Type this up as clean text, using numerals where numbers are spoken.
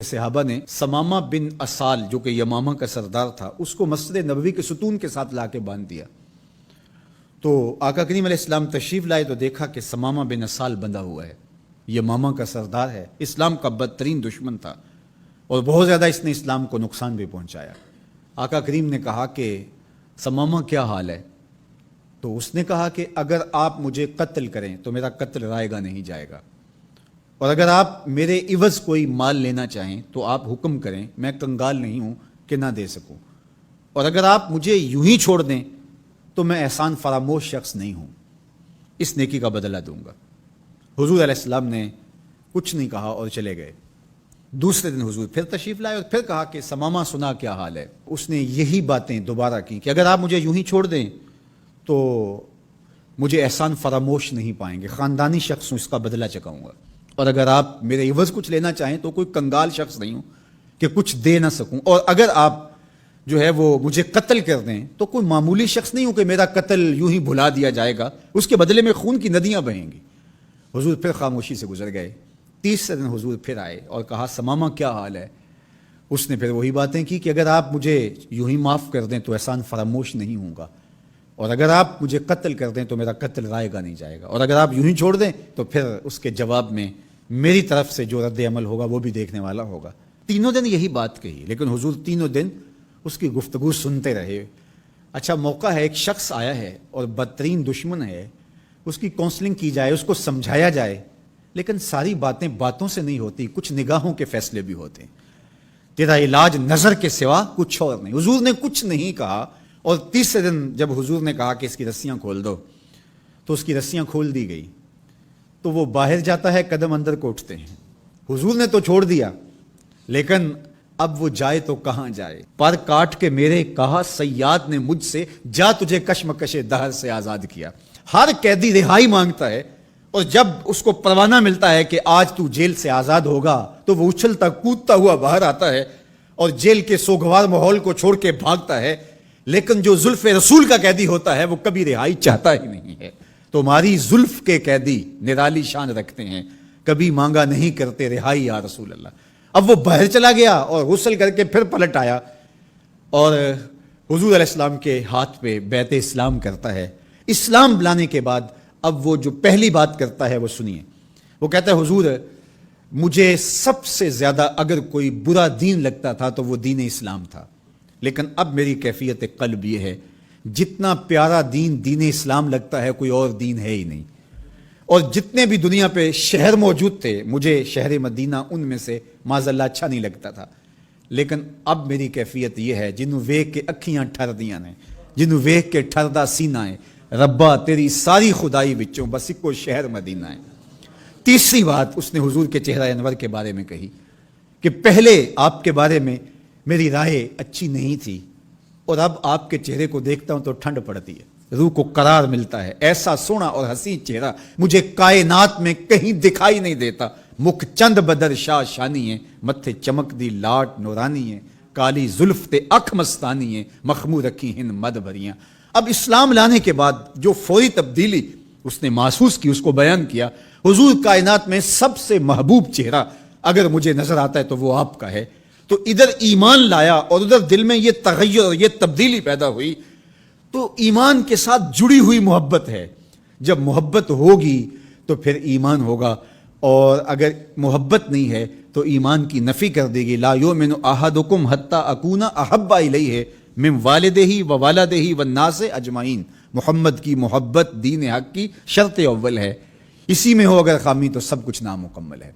صحابہ نے سمامہ بن اسال جو کہ یمامہ کا سردار تھا اس کو مسجد نبوی کے ستون کے ساتھ لا کے باندھ دیا۔ تو آقا کریم علیہ السلام تشریف لائے تو دیکھا کہ سمامہ بن اسال بندھا ہوا ہے، یمامہ کا سردار ہے، اسلام کا بدترین دشمن تھا اور بہت زیادہ اس نے اسلام کو نقصان بھی پہنچایا۔ آقا کریم نے کہا کہ سمامہ کیا حال ہے؟ تو اس نے کہا کہ اگر آپ مجھے قتل کریں تو میرا قتل رائے گا نہیں جائے گا، اور اگر آپ میرے عوض کوئی مال لینا چاہیں تو آپ حکم کریں، میں کنگال نہیں ہوں کہ نہ دے سکوں، اور اگر آپ مجھے یوں ہی چھوڑ دیں تو میں احسان فراموش شخص نہیں ہوں، اس نیکی کا بدلہ دوں گا۔ حضور علیہ السلام نے کچھ نہیں کہا اور چلے گئے۔ دوسرے دن حضور پھر تشریف لائے اور پھر کہا کہ سمامہ سنا کیا حال ہے؟ اس نے یہی باتیں دوبارہ کی کہ اگر آپ مجھے یوں ہی چھوڑ دیں تو مجھے احسان فراموش نہیں پائیں گے، خاندانی شخص ہوں، اس کا بدلہ چکاؤں گا، اور اگر آپ میرے عوض کچھ لینا چاہیں تو کوئی کنگال شخص نہیں ہوں کہ کچھ دے نہ سکوں، اور اگر آپ جو ہے وہ مجھے قتل کر دیں تو کوئی معمولی شخص نہیں ہوں کہ میرا قتل یوں ہی بھلا دیا جائے گا، اس کے بدلے میں خون کی ندیاں بہیں گی۔ حضور پھر خاموشی سے گزر گئے۔ تیسرے دن حضور پھر آئے اور کہا سمامہ کیا حال ہے؟ اس نے پھر وہی باتیں کی کہ اگر آپ مجھے یوں ہی معاف کر دیں تو احسان فراموش نہیں ہوں گا، اور اگر آپ مجھے قتل کر دیں تو میرا قتل رائے گا نہیں جائے گا، اور اگر آپ یوں ہی چھوڑ دیں تو پھر اس کے جواب میں میری طرف سے جو رد عمل ہوگا وہ بھی دیکھنے والا ہوگا۔ تینوں دن یہی بات کہی، لیکن حضور تینوں دن اس کی گفتگو سنتے رہے۔ اچھا موقع ہے، ایک شخص آیا ہے اور بدترین دشمن ہے، اس کی کونسلنگ کی جائے، اس کو سمجھایا جائے، لیکن ساری باتیں باتوں سے نہیں ہوتی، کچھ نگاہوں کے فیصلے بھی ہوتے ہیں۔ تیرا علاج نظر کے سوا کچھ اور نہیں۔ حضور نے کچھ نہیں کہا، اور تیسرے دن جب حضور نے کہا کہ اس کی رسیاں کھول دو تو اس کی رسیاں کھول دی گئی، تو وہ باہر جاتا ہے، قدم اندر کو اٹھتے ہیں۔ حضور نے تو چھوڑ دیا، لیکن اب وہ جائے تو کہاں جائے؟ پر کاٹ کے میرے کہا سیاد نے مجھ سے، جا تجھے کشمکش دہر سے آزاد کیا۔ ہر قیدی رہائی مانگتا ہے، اور جب اس کو پروانہ ملتا ہے کہ آج تو جیل سے آزاد ہوگا تو وہ اچھلتا کودتا ہوا باہر آتا ہے اور جیل کے سوگوار ماحول کو چھوڑ کے بھاگتا ہے، لیکن جو زلف رسول کا قیدی ہوتا ہے وہ کبھی رہائی چاہتا ہی نہیں ہے۔ تمہاری زلف کے قیدی نرالی شان رکھتے ہیں، کبھی مانگا نہیں کرتے رہائی یا رسول اللہ۔ اب وہ باہر چلا گیا اور غسل کر کے پھر پلٹ آیا اور حضور علیہ السلام کے ہاتھ پہ بیعت اسلام کرتا ہے۔ اسلام لانے کے بعد اب وہ جو پہلی بات کرتا ہے وہ سنیے۔ وہ کہتا ہے حضور مجھے سب سے زیادہ اگر کوئی برا دین لگتا تھا تو وہ دین اسلام تھا، لیکن اب میری کیفیت قلب یہ ہے جتنا پیارا دین دین اسلام لگتا ہے کوئی اور دین ہے ہی نہیں، اور جتنے بھی دنیا پہ شہر موجود تھے مجھے شہر مدینہ ان میں سے معاذ اللہ اچھا نہیں لگتا تھا، لیکن اب میری کیفیت یہ ہے جنہوں ویکھ کے اکھیاں ٹھر دیاں نے، جنہوں ویکھ کے ٹھردا سینہ ہے، ربا تیری ساری خدائی وچوں بس اکو شہر مدینہ ہے۔ تیسری بات اس نے حضور کے چہرہ انور کے بارے میں کہی کہ پہلے آپ کے بارے میں میری رائے اچھی نہیں تھی، اور اب آپ کے چہرے کو دیکھتا ہوں تو ٹھنڈ پڑتی ہے، روح کو قرار ملتا ہے، ایسا سونا اور حسین چہرہ مجھے کائنات میں کہیں دکھائی نہیں دیتا۔ مکھ چند بدر شاہ شانی ہے، متھے چمک دی لاٹ نورانی ہے، کالی زلف تے اکھ مستانی ہے، مخمور رکھی ہن مد بھریاں۔ اب اسلام لانے کے بعد جو فوری تبدیلی اس نے محسوس کی اس کو بیان کیا۔ حضور کائنات میں سب سے محبوب چہرہ اگر مجھے نظر آتا ہے تو وہ آپ کا ہے۔ تو ادھر ایمان لایا اور ادھر دل میں یہ تغیر اور یہ تبدیلی پیدا ہوئی، تو ایمان کے ساتھ جڑی ہوئی محبت ہے۔ جب محبت ہوگی تو پھر ایمان ہوگا، اور اگر محبت نہیں ہے تو ایمان کی نفی کر دے گی۔ لا یؤمن احدکم حتی اکون احب الیہ من والدہ و والدہ والناس اجمعین۔ محمد کی محبت دین حق کی شرط اول ہے، اسی میں ہو اگر خامی تو سب کچھ نامکمل ہے۔